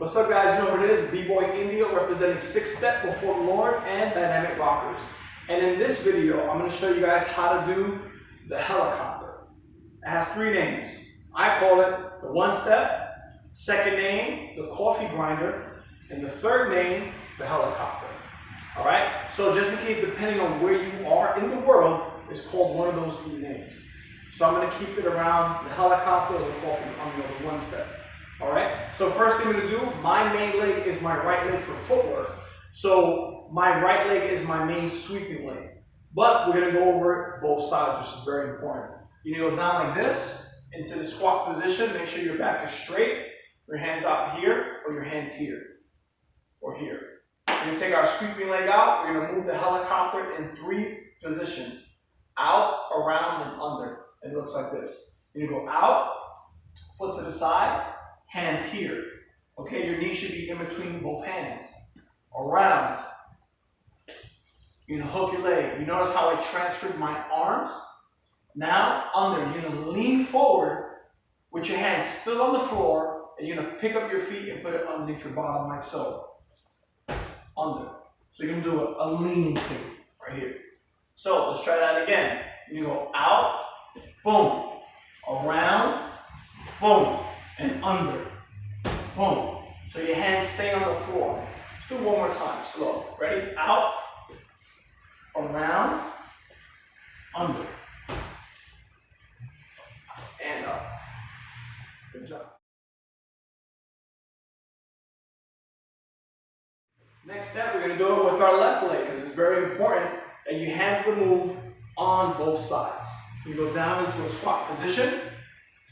What's up, guys? You know what it is. B-Boy India representing 6-Step Before the Lord and Dynamic Rockers. And in this video, I'm going to show you guys how to do the helicopter. It has 3 names. I call it the 1-step, second name, the coffee grinder, and the third name, the helicopter. Alright? So just in case, depending on where you are in the world, it's called one of those 3 names. So I'm going to keep it around the helicopter or the coffee, the 1-step. Alright, so first thing I'm going to do, my main leg is my right leg for footwork. So my right leg is my main sweeping leg. But we're going to go over both sides, which is very important. You need to go down like this, into the squat position. Make sure your back is straight. Your hands out here, or your hands here, or here. We're going to take our sweeping leg out. We're going to move the helicopter in 3 positions. Out, around, and under. It looks like this. You go out, foot to the side, hands here. Okay, your knee should be in between both hands. Around. You're gonna hook your leg. You notice how I transferred my arms? Now, under. You're gonna lean forward with your hands still on the floor, and you're gonna pick up your feet and put it underneath your bottom like so. Under. So you're gonna do a lean thing right here. So let's try that again. You go out, boom, around, boom, and under, boom. So your hands stay on the floor. Let's do one more time, slow. Ready? Out, around, under, and up. Good job. Next step, we're going to do it with our left leg because it's very important that you handle the move on both sides. You go down into a squat position.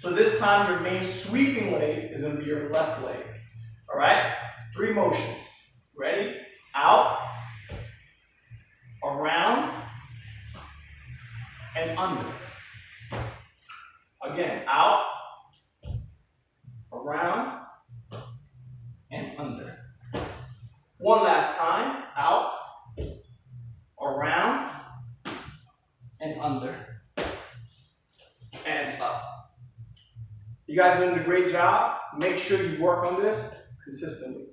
So this time your main sweeping leg is going to be your left leg. Alright? 3 motions. Ready? Out, around, and under. Again, out, around, and under. One last time. Out, around, and under. And up. You guys are doing a great job. Make sure you work on this consistently.